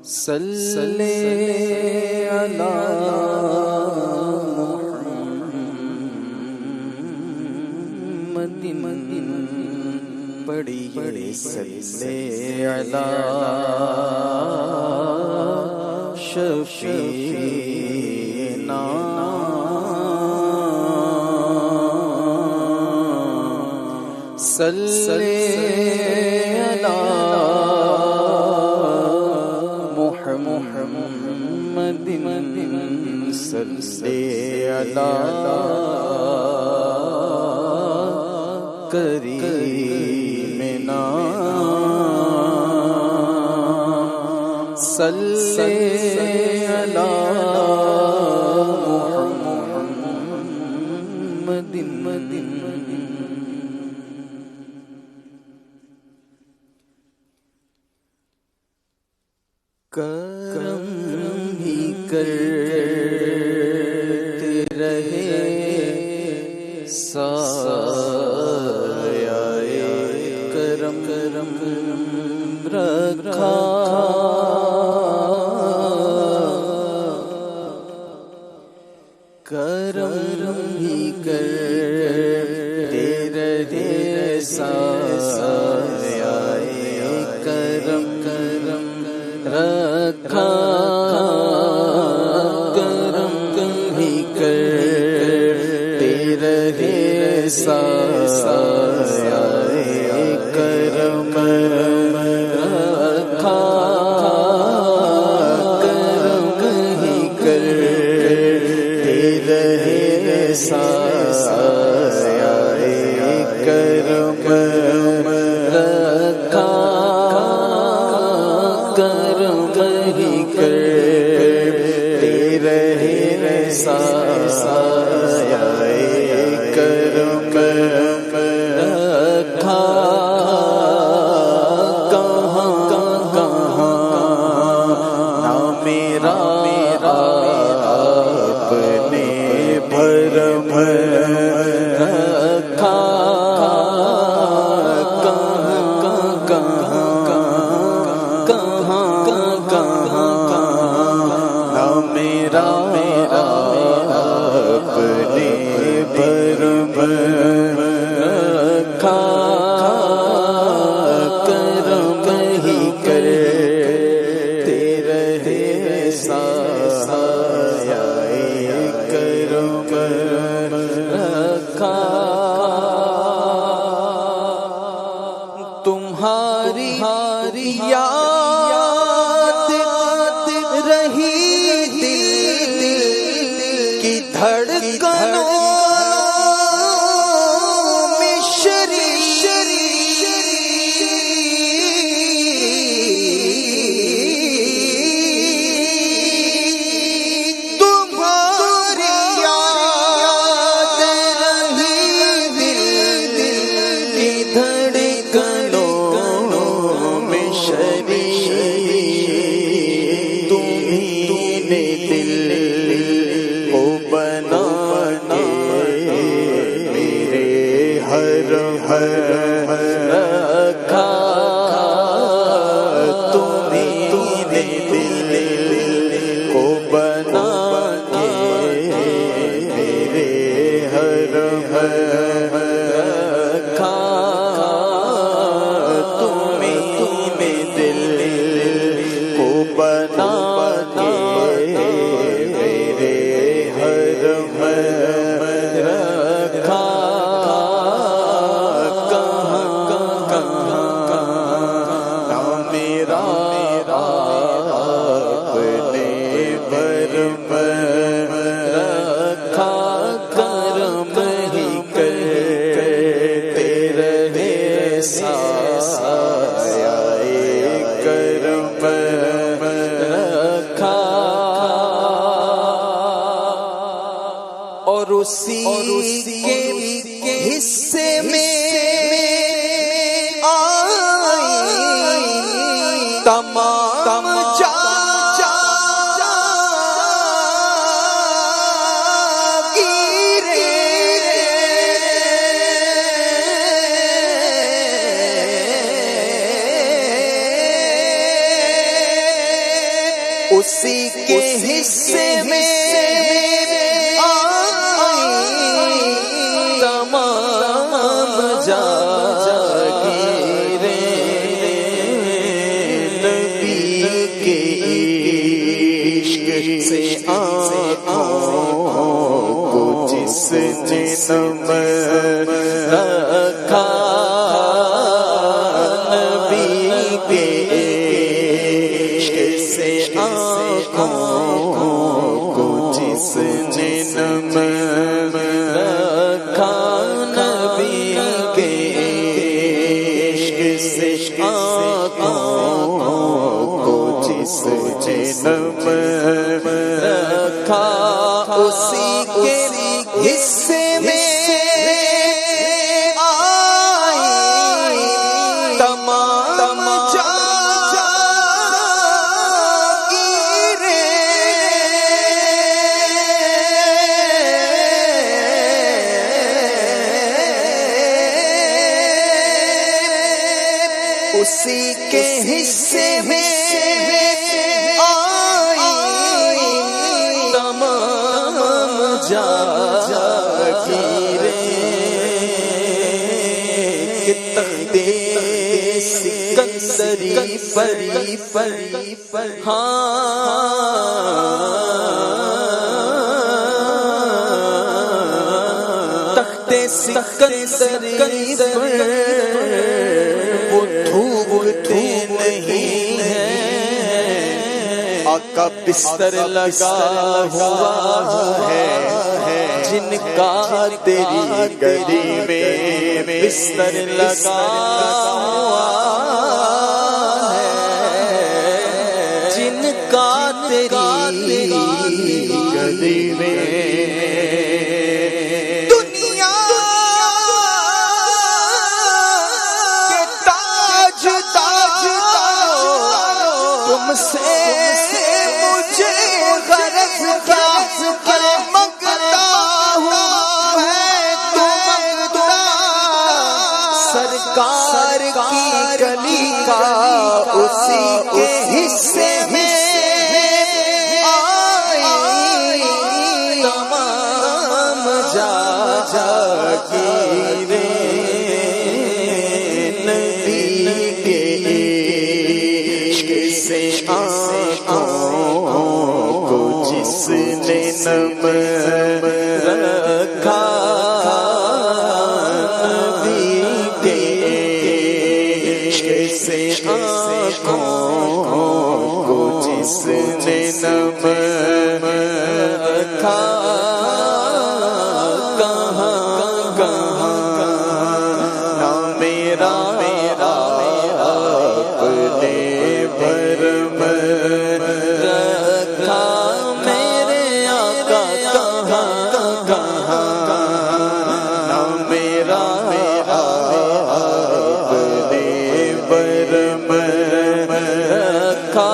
صلی علی محمد پڑھیے صلی علی شفیعنا صلی علی محمد صلی علی کریمنا صلی علی محمد کرم ہی کرتے رہے سایہ کرم رکھا کرم ہی کرتے رہے سایہ کرم رکھا کرم ہی کرتے رہے سایہ کرم رکھا کرم ہی کرتے رہے سایہ کرم رکھا کرم ہی کرتے رہے سایہ کرم رکھا کہاں نہ میرا آپ نے بھرم رکھا میرا آپ نے بھرم رکھا کرم ہی کرتے رہے سایہ کرم رکھا تمہاری یاد رہی کی دھڑکنوں میں تمہاری یاد رہی کی دھڑکنوں میں شریک تمہیں نے دل کو بنا کے میرے ہر رکھا تمہیں نے دل کو بنا کے میرے ہر رکھا تمہیں نے دل کو بنا کے میرے حرم رکھا کہاں میرا آپ نے بھرم رکھا کرم ہی کرتے رہے سایہ کرم رکھا اور اسی کے حصے میں آئی تمام اسی کے حصے میں آئی تمام جاگیریں نبی کے عشق سے آنکھوں کو جس نے نم رکھا، نبی کے عشق سے آنکھوں کو جس نے نم رکھا، نبی کے عشق سے آنکھوں کو جس نے نم رکھا، اسی کے حصے میں آئی تمام جاگیریں، اسی کے حصے میں آئی تمام جاگیریں، کہ تختے سکندری پر تختے سکندری پر وہ تھوکتے نہیں ہیں، آقا بستر لگا ہوا ہے، جن کا تیری گلی میں بستر لگا ہوا ہے، جن کا تیری گلی میں دنیا کے تاج تم سے مجھے غرض کیا مانگتا ہوں میں، سرکار کی گلی کا اسی کے حصے میں آئی تمام جاگیریں، نبی کے عشق سے آنکھوں کو جس نے نم رکھا، نبی کے عشق سے آنکھوں کو جس نے نم رکھا، کہاں نہ میرا اپنے بھرم رکھا، میرے آقا کہاں نہ میرا اپنے بھرم رکھا،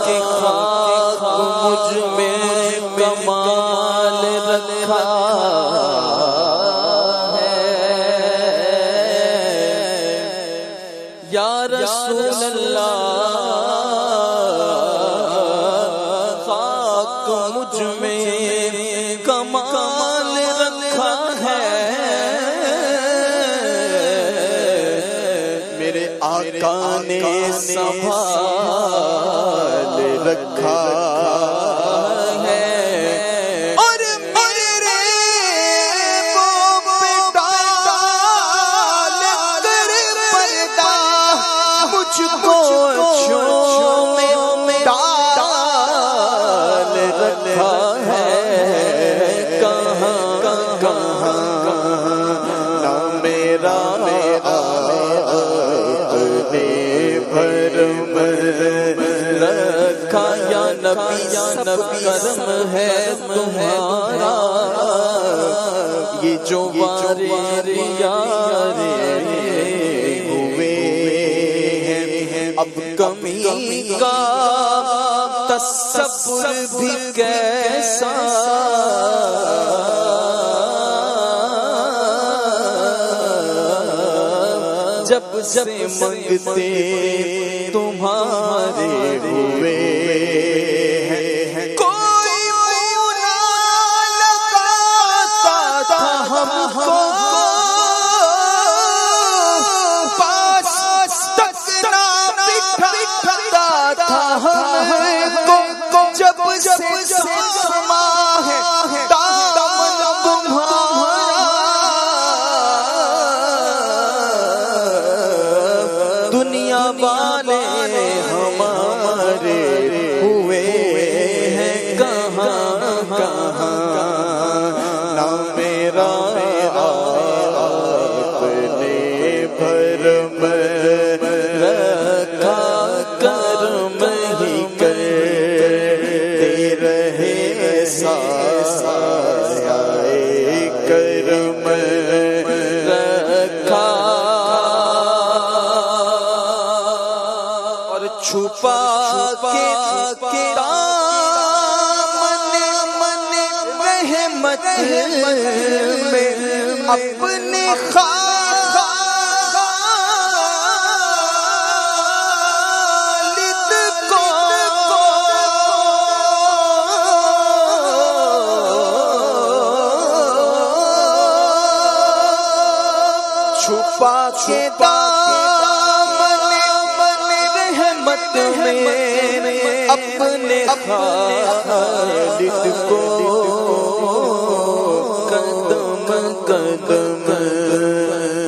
کہ خاک مجھ میں کمال رکھا ہے، یا رسول اللہ خاک مجھ میں کمال رکھا ہے، میرے آقا نے سنبھال رکھا ہے، اور میرے پاؤں پہ ڈال کر پردہ مجھ کو چھوؤں میں ڈال رکھا ہے، کہاں نہ میرا اپنے بھرم رکھا، یا نبی سب کرم ہے تمہارا، یہ جو وارے ہوئے ہیں، اب کمی کا تصور بھی کیسا، جب سے منگتے تمہارے ہوئے ہیں کوئی نہ لگاتا تھا ہم کو پاس تک نہ بٹھاتا تھا ہم کو جب سے سما ہے دامن تمہارا دنیا والے ہمارے ہوئے ہیں کہاں کہاں نہ میرا اپنے بھرم رکھا کرم ہی کرتے رہے سایہ کرم رکھا اور چھپا کے دامن رحمت میں اپنے خالد کو چھپا کے دامن رحمت میں اپنے خالد کو قدم قدم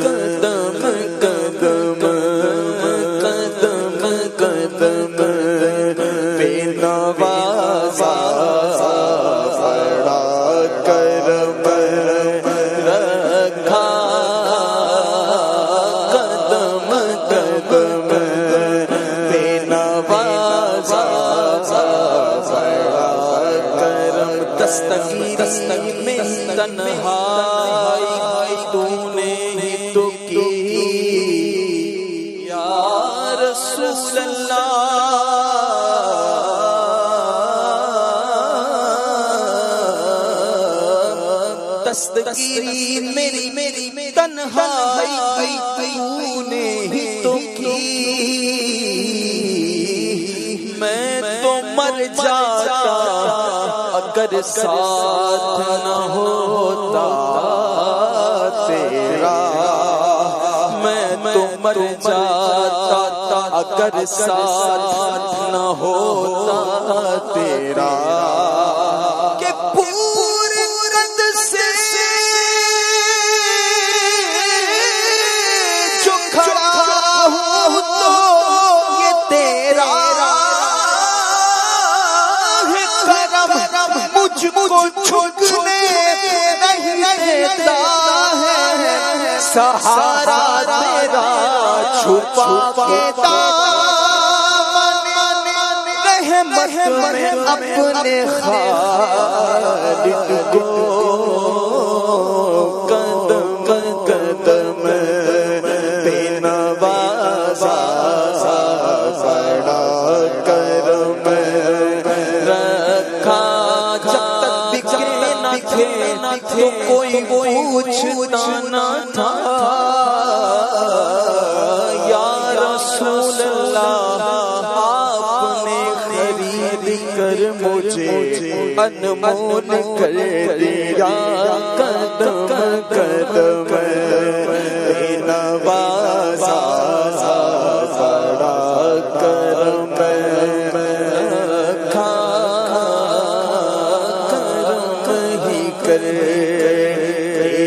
قدم قدم قدم قدم بے نوازا بڑا کرم رکھا قدم قدم بے نوازا بڑا کرم دستگیری میں تنہائی تو نے ہی تو کی یا رسول اللہ دستگیری میری تنہائی تو نے ہی تو کی میں تو مر جاتا اگر ساتھ نہ ہوتا تیرا میں تو مر جاتا اگر ساتھ نہ ہوتا تیرا کہ پورے قد سے جو کھڑا ہوں تو یہ تیرا مجھ کو چھکنے نہیں دیتا ہے سہارا تیرا چھپا کے دامن رحمت میں اپنے خالد کو قدم قدم بے نوازا بڑا کرم رکھا تو کوئی پوچھتا نہ تھا یا رسول اللہ آپ نے خرید کر مجھے انمول کر دیا قدم قدم بے نوازا بڑا کرم رکھا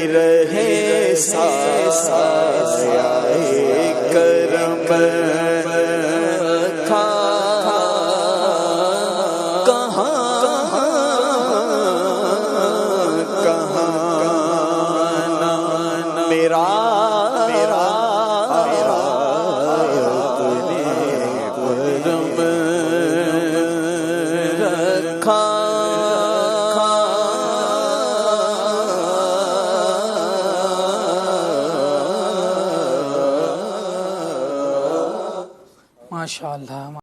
رہے سایہ کرم کہاں میرا اپنے کرم